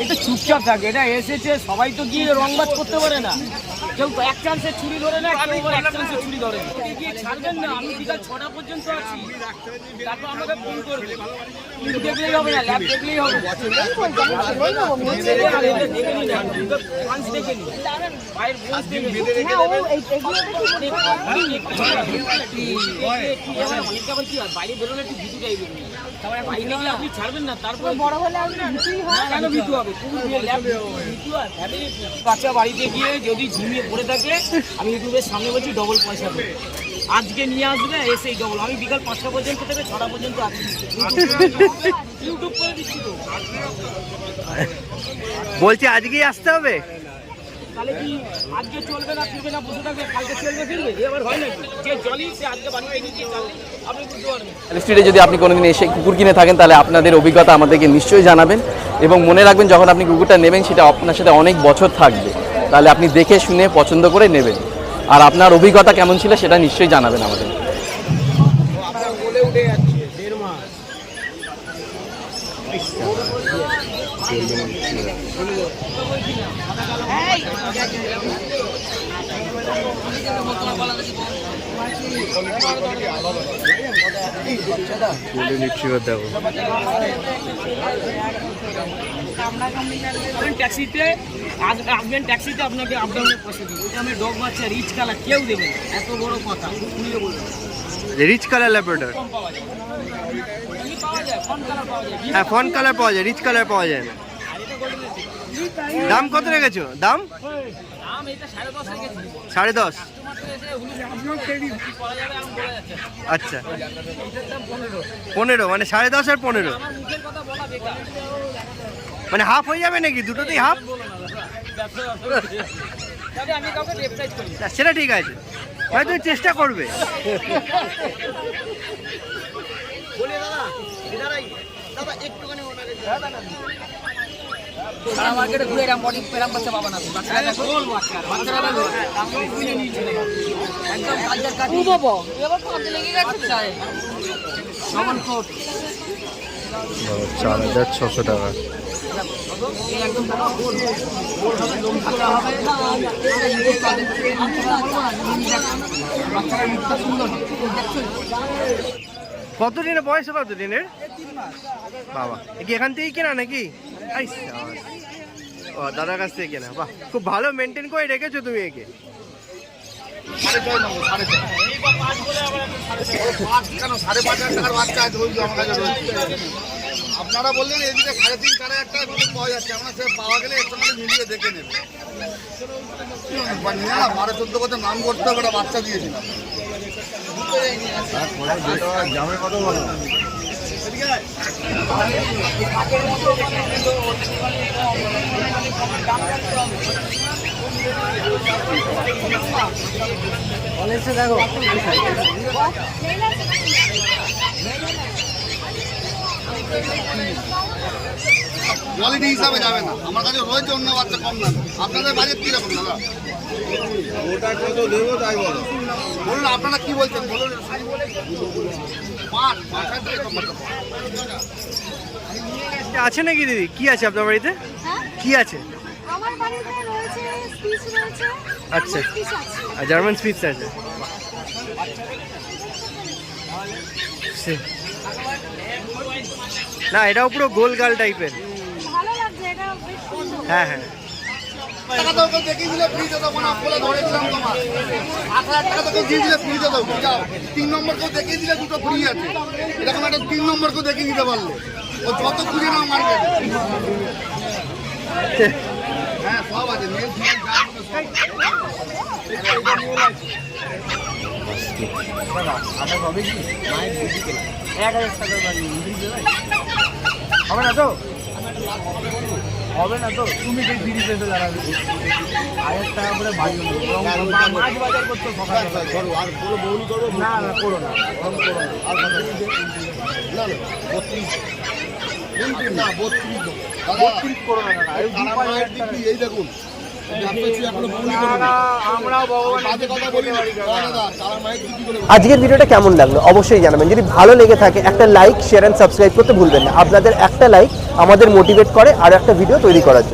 এটা চুপচাপ থাকে, এটা এসেছে সবাই তো গিয়ে রংবাজ করতে পারে না, কেউ এক চান্সে ছুরি ধরে না, কেউ এক চান্সে ছুরি ধরে না। গিয়ে ছাড়বেন না, আমি বিকাল 6টা পর্যন্ত আছি, তারপর আমাকে ফোন করবে, দেখলেই হবে না, ল্যাব দেখলেই হবে। বাইরে বেরোলে একটু ভীতু টাইপের, আপনি ছাড়বেন না, তারপর বড় হলে কেন ভীতু হবে? বাচ্চা বাড়িতে গিয়ে যদি ঝিমিয়ে পড়ে থাকে, আমি ইউটিউবের সামনে বলছি ডবল পয়সা দেবো, আজকে নিয়ে আসবে এসেই ডবল। আমি বিকাল 5টা পর্যন্ত থেকে 6টা পর্যন্ত আছি, ইউটিউব করে দিচ্ছি তো। বলছি আজকেই আসতে হবে, তাহলে কি আজকে চলবে না ফিরবে না বসে থাকবে, কালকে চলবে ফিরবে? এবার হয় নাকি? যে জলই সে আজকে বাড়িতে গিয়ে চাললে আপনি বুঝতে পারবেন। স্ট্রিটে যদি আপনি কোনোদিন এসে কুকুর কিনে থাকেন তাহলে আপনাদের অভিজ্ঞতা আমাদেরকে নিশ্চয়ই জানাবেন, এবং মনে রাখবেন যখন আপনি কুকুরটা নেবেন সেটা আপনার সাথে অনেক বছর থাকবে, তাহলে আপনি দেখে শুনে পছন্দ করে নেবেন, আর আপনার অভিজ্ঞতা কেমন ছিল সেটা নিশ্চয়ই জানাবেন আমাদের। ট্যাক্সিতে আসবেন, ট্যাক্সিতে আপনাকে আপ ডাউনের পয়সা দিই, ওইটা আমি ডগ বাচ্চা রিচ কালার কেউ দেবে না, এত বড় কথা খুলে বলবেন। রিচ কালার ল্যাব্রাডর, হ্যাঁ ফন কালার পাওয়া যায়, রিচ কালার পাওয়া যায় না। দাম কত রেখেছো? দাম 10.5। আচ্ছা 15, মানে 10.5 আর 15, মানে হাফ হয়ে যাবে নাকি? দুটোতেই হাফ? সেটা ঠিক আছে ভাই, তুমি চেষ্টা করবে। সারা মার্কেটে ঘুরে এরকম বডি পেরাম বাচ্চা পাবা না, বাচ্চারা দেখো বাচ্চারা দেখো একদম কালচার কাটি ও বাবা এবার তো হাতে লেগে গেছে চাই সমান কোট 4600 টাকা। এই একদম গোল গোল হবে, লোম করা হবে, বাচ্চারা মুখটা সুন্দর দেখছো। কত দিনের বয়স? কত দিনের? 3 মাস। বাবা কি এখান থেকেই কেনা নাকি? ও দাদার কাছ থেকে কেনা, বাহ খুব ভালো মেনটেন করে রেখেছো তুমি একে। আপনারা বললেন এদিকে 3.5 4.5 টাকা পাওয়া যাচ্ছে, আমরা সে পাওয়া গেলে এর সঙ্গে মিলিয়ে দেখে নেবে। একবার নিয়ে 12-14 বছর নাম করতে হবে, একটা বাচ্চা দিয়েছিলাম। জামে কত বলো? দেখো কোয়ালিটি হিসাবে যাবে না, আমার কাছে রয়েছে অন্য বাচ্চা কম দামে। আপনাদের বাজেট কিরকম দাদা? ওটা কত দেবো তাই বলো, বলুন আপনারা কি বলছেন বলুন। আছে নাকি দিদি? কি আছে আপনার বাড়িতে? কি আছে? আমার বাড়িতে রয়েছে স্পিচ রয়েছে। আচ্ছা আর জার্মান স্পিচ আছে। না এটাও পুরো গোল গাল টাইপের, ভালো লাগছে এটা বেশ সুন্দর। হ্যাঁ হ্যাঁ। টাকা তো দেখিয়ে দিলে ফ্রিতে দেবো না, বলে ধরে দিলাম তোমার 8,000 টাকা তো দিয়ে দিলে ফ্রিতে দেবো। যাও 3 নম্বরকেও দেখিয়ে দিলে দুটো ফ্রি আছে, এরকম একটা 3 নম্বরকেও দেখিয়ে দিতে পারলে ও যত খুঁজে নাও মার্কেটে। হ্যাঁ সব আছে, মেল ফিমেল হবে না তো? হবে না তো? তুমি যে বিড়ি পেতে দাঁড়াবে 1000 টাকা করে বাড়ি মাছ বাজার করতে সকালবেলা করো, আর পুরো বউনি করবো না? না করো না, কম করো না, আর না 32 করো না। এই দেখুন আমরাও ভগবানের বাজে কথা বলি না দাদা, তারা মায়ের কি করে আজকের ভিডিওটা কেমন লাগলো অবশ্যই জানাবেন। যদি ভালো লেগে থাকে একটা লাইক, শেয়ার অ্যান্ড সাবস্ক্রাইব করতে ভুলবেন না। আপনাদের একটা লাইক আমাদের মোটিভেট করে আর একটা ভিডিও তৈরি করার জন্য।